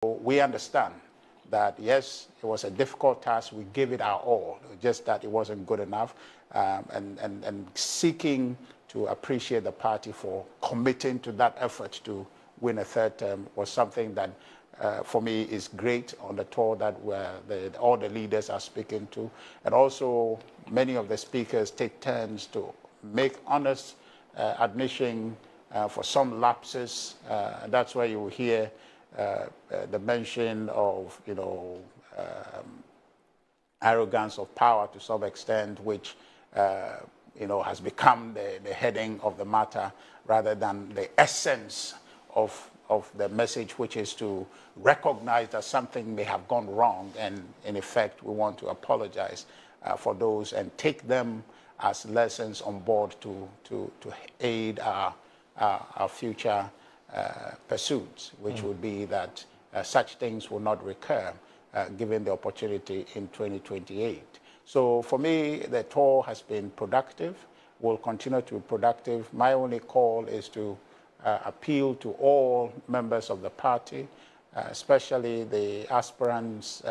we understand that, yes, it was a difficult task. We gave it our all, just that it wasn't good enough. And seeking to appreciate the party for committing to that effort to win a third term was something that, for me, is great on the tour that all the leaders are speaking to. And also, many of the speakers take turns to make honest admission for some lapses. And that's why you will hear the mention of, arrogance of power to some extent, which, has become the heading of the matter rather than the essence of the message, which is to recognize that something may have gone wrong. And in effect, we want to apologize for those and take them as lessons on board to aid our future pursuits, which would be that such things will not recur given the opportunity in 2028. So for me, the tour has been productive, will continue to be productive. My only call is to appeal to all members of the party, especially the aspirants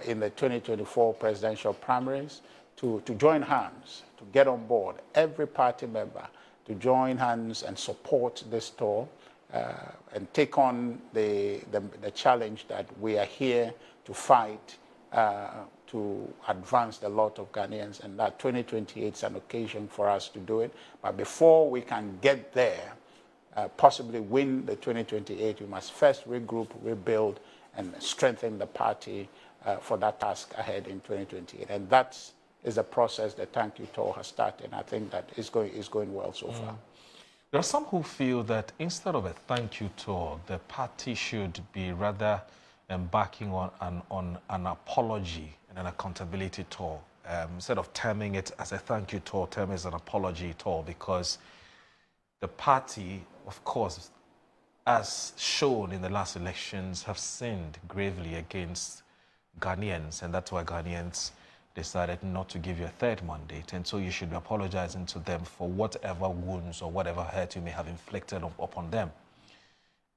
in the 2024 presidential primaries, to join hands, to get on board, every party member, to join hands and support this tour and take on the challenge that we are here to fight to advance the lot of Ghanaians, and that 2028 is an occasion for us to do it. But before we can get there, possibly win the 2028, we must first regroup, rebuild, and strengthen the party for that task ahead in 2028. And that is a process the Thank You Tour has started, and I think that is going well so far. There are some who feel that instead of a thank you tour, the party should be rather embarking on an apology and an accountability tour. Instead of terming it as a thank you tour, term it as an apology tour, because the party, of course, as shown in the last elections, have sinned gravely against Ghanaians, and that's why Ghanaians decided not to give you a third mandate, and so you should be apologizing to them for whatever wounds or whatever hurt you may have inflicted upon them,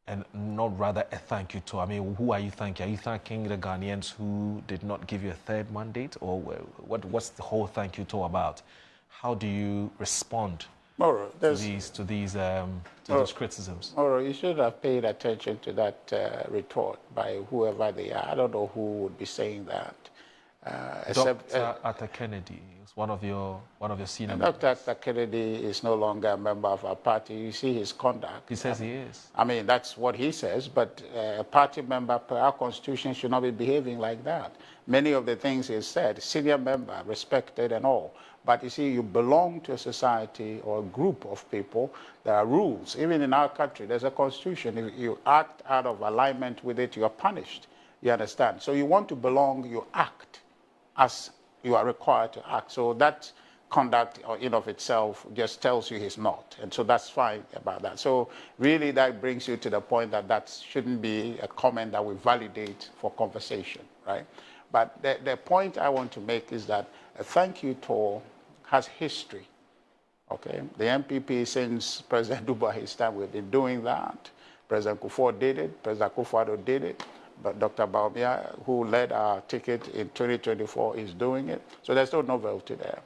and not rather a thank you to. I mean, who are you thanking? Are you thanking the Ghanaians who did not give you a third mandate, or what's the whole thank you to about? How do you respond to those criticisms? Moro, you should have paid attention to that retort by whoever they are. I don't know who would be saying that. Dr. Arthur Kennedy is one of your senior members. Dr. Arthur Kennedy is no longer a member of our party. You see his conduct. He says he is. I mean, that's what he says, but a party member per our constitution should not be behaving like that. Many of the things he said, senior member, respected and all. But you see, you belong to a society or a group of people. There are rules. Even in our country, there's a constitution. If you act out of alignment with it, you are punished. You understand? So you want to belong, you act as you are required to act. So that conduct in of itself just tells you he's not. And so that's fine about that. So really that brings you to the point that that shouldn't be a comment that we validate for conversation, right? But the point I want to make is that a thank you tour has history, okay? The NPP, since President Dubois' time, we've been doing that. President Kufuor did it, President Akufo-Addo did it. But Dr. Boakye, who led our ticket in 2024, is doing it. So there's no novelty there.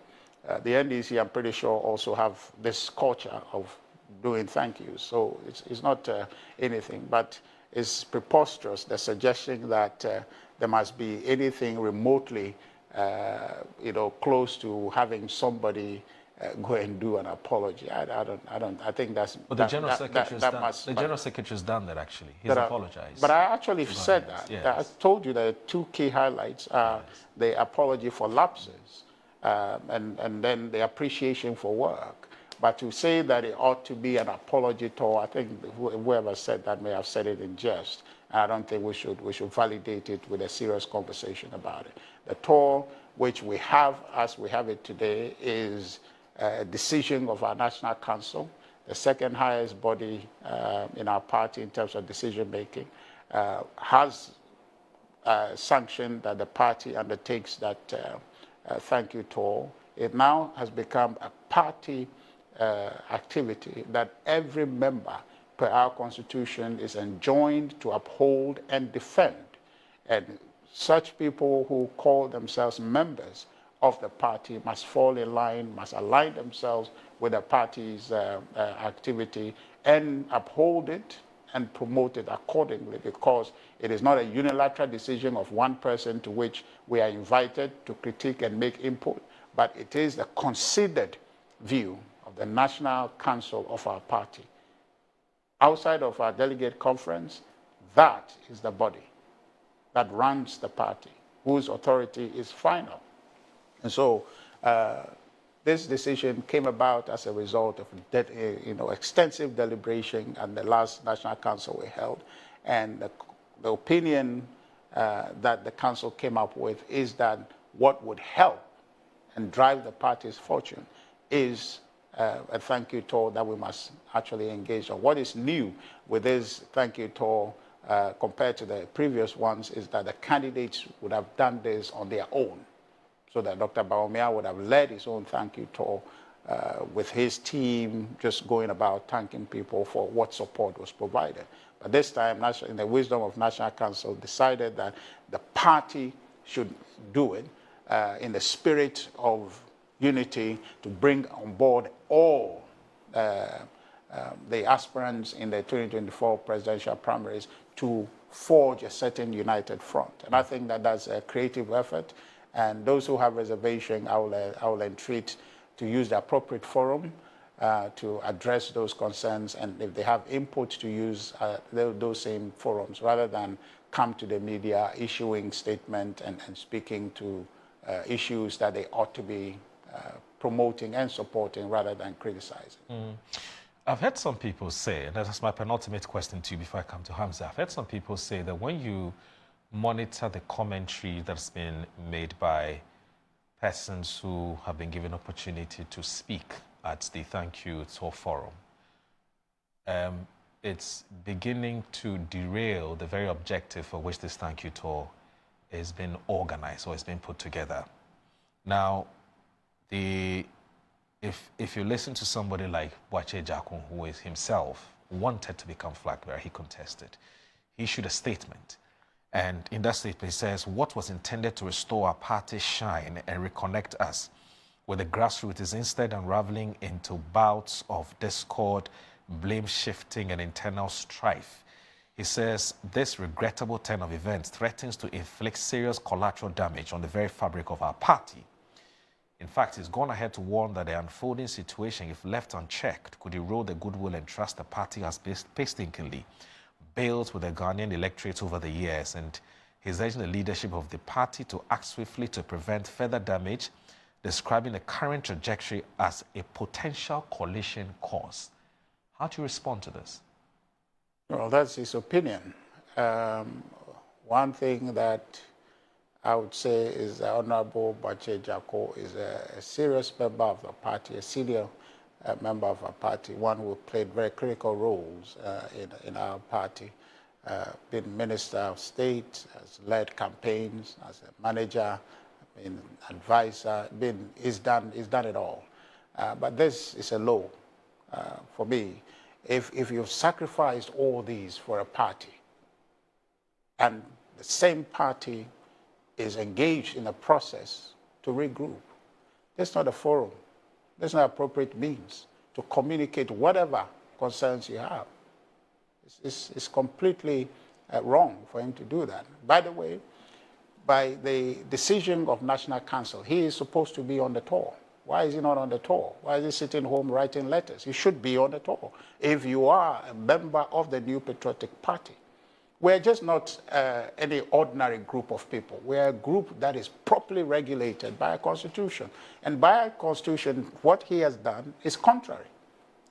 The NDC, I'm pretty sure, also have this culture of doing thank yous. So it's not anything, but it's preposterous, the suggestion that there must be anything remotely, close to having somebody go and do an apology. I think that's. But the General Secretary's done that, actually. He's apologized. But I actually said that. Yes. I told you that two key highlights are the apology for lapses and then the appreciation for work. But to say that it ought to be an apology tour, I think whoever said that may have said it in jest. I don't think we should validate it with a serious conversation about it. The tour, which we have as we have it today, is a decision of our National Council, the second highest body in our party in terms of decision making, has sanctioned that the party undertakes that thank you tour. It now has become a party activity that every member per our constitution, is enjoined to uphold and defend. And such people who call themselves members of the party must fall in line, must align themselves with the party's activity and uphold it and promote it accordingly, because it is not a unilateral decision of one person to which we are invited to critique and make input, but it is the considered view of the National Council of our party. Outside of our delegate conference, that is the body that runs the party, whose authority is final. And so this decision came about as a result of extensive deliberation at the last National Council we held. And the opinion that the council came up with is that what would help and drive the party's fortune is a thank you tour that we must actually engage on. What is new with this thank you tour compared to the previous ones is that the candidates would have done this on their own. So that Dr. Boakye would have led his own thank you tour with his team, just going about thanking people for what support was provided. But this time, in the wisdom of National Council, decided that the party should do it in the spirit of unity, to bring on board all the aspirants in the 2024 presidential primaries to forge a certain united front. And I think that that's a creative effort. And those who have reservation, I will entreat to use the appropriate forum to address those concerns, and if they have input, to use those same forums rather than come to the media issuing statement and speaking to issues that they ought to be promoting and supporting rather than criticizing. I've heard some people say, and that's my penultimate question to you before I come to Hamza, I've heard some people say that when you monitor the commentary that's been made by persons who have been given opportunity to speak at the Thank You Tour Forum, it's beginning to derail the very objective for which this Thank You Tour has been organized or has been put together. Now, if you listen to somebody like Boakye Agyarko, who is himself wanted to become flag bearer, he contested, he issued a statement. And in that statement, he says, what was intended to restore our party's shine and reconnect us with the grassroots is instead unraveling into bouts of discord, blame shifting, and internal strife. He says, this regrettable turn of events threatens to inflict serious collateral damage on the very fabric of our party. In fact, he's gone ahead to warn that the unfolding situation, if left unchecked, could erode the goodwill and trust the party has painstakingly built with the Ghanaian electorate over the years, and he's urging the leadership of the party to act swiftly to prevent further damage, describing the current trajectory as a potential collision cause. How do you respond to this? Well, that's his opinion. One thing that I would say is the Honorable Boakye Agyarko is a serious member of the party, a senior member of our party, one who played very critical roles in our party, been Minister of State, has led campaigns, as a manager, been advisor, he's done it all. But this is a low for me. If you've sacrificed all these for a party, and the same party is engaged in a process to regroup, that's not a forum. That's not appropriate means to communicate whatever concerns you have. It's completely wrong for him to do that. By the way, by the decision of National Council, he is supposed to be on the tour. Why is he not on the tour? Why is he sitting home writing letters? He should be on the tour. If you are a member of the New Patriotic Party, we're just not any ordinary group of people. We're a group that is properly regulated by a constitution. And by a constitution, what he has done is contrary.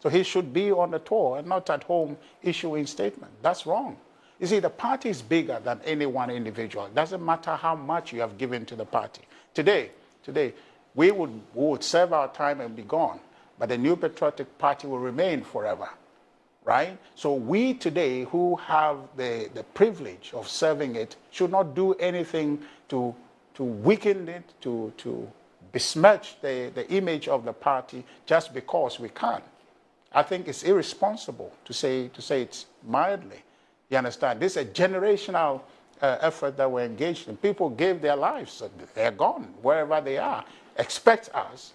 So he should be on the tour and not at home issuing statements. That's wrong. You see, the party is bigger than any one individual. It doesn't matter how much you have given to the party. Today, we would serve our time and be gone, but the New Patriotic Party will remain forever. Right? So we today who have the privilege of serving it should not do anything to weaken it, to besmirch the image of the party just because we can. I think it's irresponsible to say it mildly. You understand? This is a generational effort that we're engaged in. People gave their lives, so they're gone wherever they are. Expect us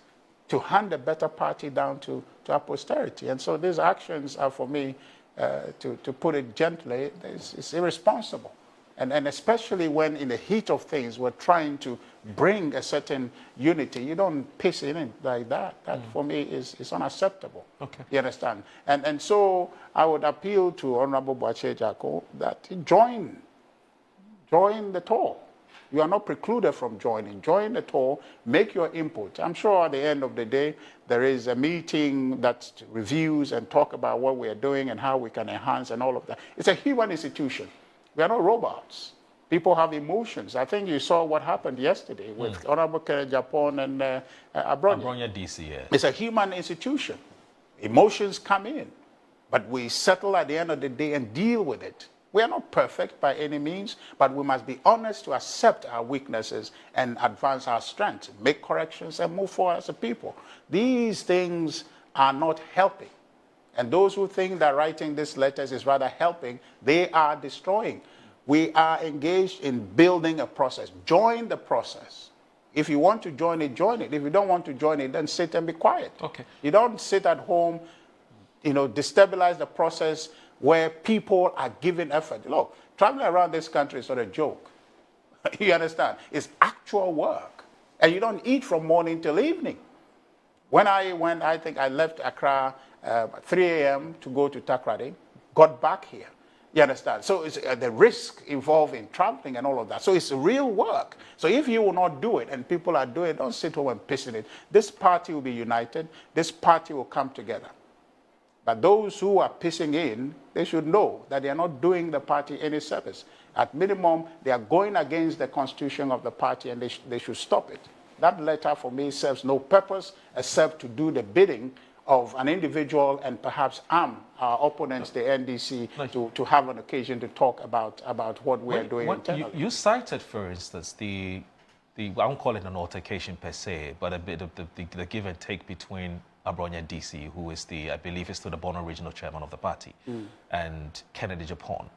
to hand a better party down to our posterity. And so these actions are, for me, to put it gently, it's irresponsible. And especially when in the heat of things we're trying to bring a certain unity, you don't piss in it like that. That for me is unacceptable. Okay. You understand? And so I would appeal to Honorable Boakye Agyarko that he join the tour. You are not precluded from joining. Join the tour, make your input. I'm sure at the end of the day, there is a meeting that reviews and talk about what we are doing and how we can enhance and all of that. It's a human institution. We are not robots. People have emotions. I think you saw what happened yesterday with Honorable Kennedy and Abranya DC. Yeah. It's a human institution. Emotions come in, but we settle at the end of the day and deal with it. We are not perfect by any means, but we must be honest to accept our weaknesses and advance our strengths, make corrections and move forward as a people. These things are not helping. And those who think that writing these letters is rather helping, they are destroying. We are engaged in building a process. Join the process. If you want to join it, join it. If you don't want to join it, then sit and be quiet. Okay. You don't sit at home, destabilize the process where people are giving effort. Look, traveling around this country is not a joke. You understand? It's actual work. And you don't eat from morning till evening. When I think I left Accra 3 a.m. to go to Takrady, got back here. You understand? So it's the risk involved in traveling and all of that. So it's real work. So if you will not do it and people are doing it, don't sit home and piss in it. This party will be united. This party will come together. But those who are pissing in, they should know that they are not doing the party any service. At minimum, they are going against the constitution of the party and they should stop it. That letter for me serves no purpose except to do the bidding of an individual and perhaps arm our opponents, the NDC, to have an occasion to talk about what we are doing internally. You cited, for instance, I won't call it an altercation per se, but a bit of the give and take between Abranya DC, who is I believe is still the Bono regional chairman of the party, and Kennedy Japan.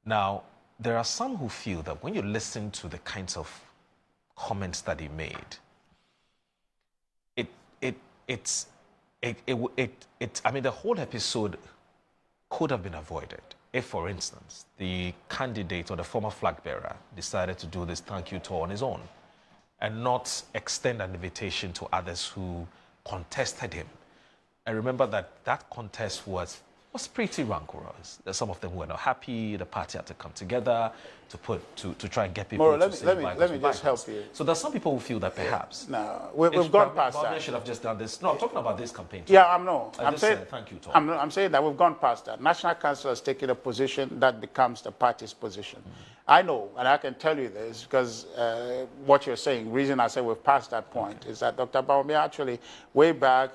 Now, there are some who feel that when you listen to the kinds of comments that he made, I mean, the whole episode could have been avoided if, for instance, the candidate or the former flag bearer decided to do this thank you tour on his own and not extend an invitation to others who contested him. I remember that contest was pretty rancorous. There's some of them who were not happy. The party had to come together to try and get people Mauro, to let me just help you. So there's some people who feel that perhaps we've gone past that. Should have just done this. No, I'm talking about this campaign. Yeah, I'm saying thank you, Tom. I'm saying that we've gone past that. National Council has taken a position that becomes the party's position. I know, and I can tell you this because what you're saying, reason I say we've passed that point is that Dr. Boakye actually, way back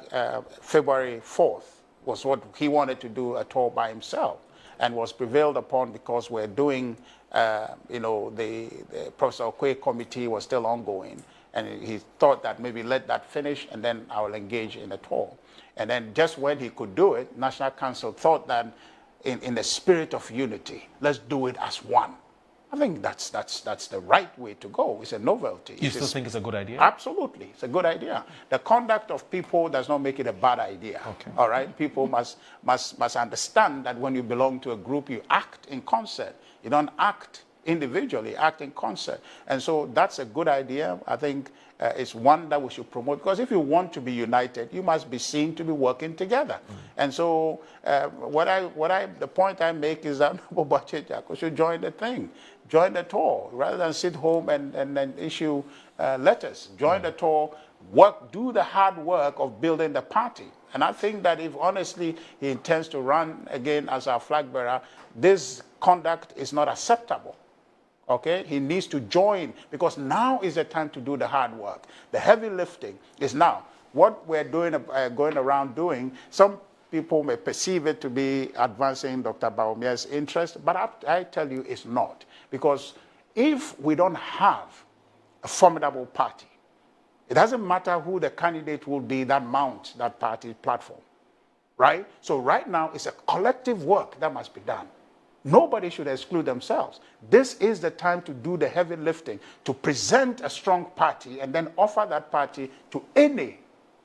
February 4th, was what he wanted to do a tour by himself and was prevailed upon because we're doing, the Professor Boakye committee was still ongoing. And he thought that maybe let that finish and then I will engage in a tour. And then just when he could do it, National Council thought that in the spirit of unity, let's do it as one. I think that's the right way to go. It's a novelty. You still think it's a good idea? Absolutely. It's a good idea. The conduct of people does not make it a bad idea. Okay. All right? People must understand that when you belong to a group, you act in concert. You don't act individually, act in concert. And so that's a good idea. I think it's one that we should promote because if you want to be united, you must be seen to be working together. And so the point I make is that Boakye Agyarko should join the thing, join the tour, rather than sit home and then issue letters. Join the tour, do the hard work of building the party. And I think that if honestly he intends to run again as our flag bearer, this conduct is not acceptable. Okay, he needs to join because now is the time to do the hard work. The heavy lifting is now. What we're doing, going around doing, some people may perceive it to be advancing Dr. Baumier's interest, but I tell you it's not. Because if we don't have a formidable party, it doesn't matter who the candidate will be that mounts that party platform. right? So right now, it's a collective work that must be done. Nobody should exclude themselves. This is the time to do the heavy lifting, to present a strong party and then offer that party to any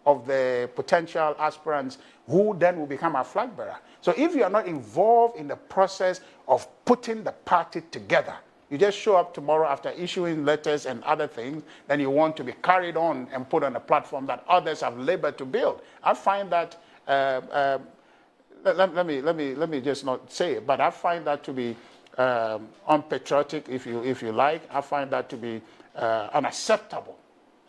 of the potential aspirants who then will become our flag bearer. So if you are not involved in the process of putting the party together, you just show up tomorrow after issuing letters and other things, then you want to be carried on and put on a platform that others have labored to build. I find that let me just not say it, but I find that to be unpatriotic, if you like. I find that to be unacceptable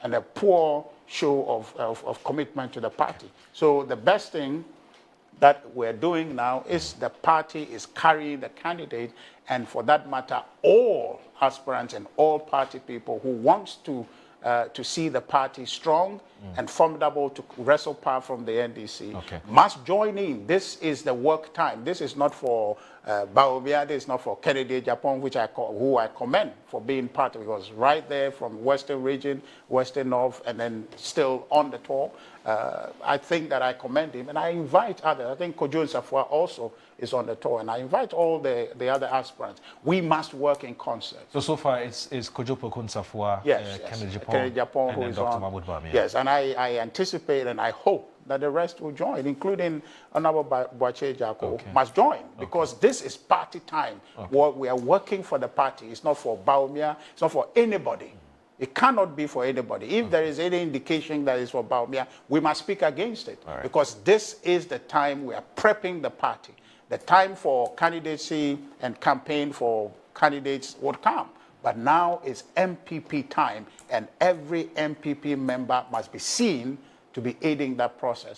and a poor show of commitment to the party. So the best thing that we're doing now is the party is carrying the candidate, and for that matter, all aspirants and all party people who wants to see the party strong and formidable to wrestle power from the NDC must join in. This is the work time. This is not for Boakye, this is not for Kennedy Japan, who I commend for being part of it. Because right there from Western region, Western North, and then still on the tour. I think that I commend him, and I invite others. I think Kojo Nsafua also is on the tour, and I invite all the other aspirants. We must work in concert. So far it's Kojo Nsafua, yes, Kennedy Japan, who and is Dr. on. Mahmoud Bawumia. Yes, and I anticipate and I hope that the rest will join, including Honorable Boakye Agyarko must join, because this is party time. What we are working for the party. It's not for Bawumia, it's not for anybody. It cannot be for anybody. If there is any indication that it's for Bawumia, we must speak against it, because this is the time we are prepping the party. The time for candidacy and campaign for candidates would come. But now is NPP time, and every NPP member must be seen to be aiding that process.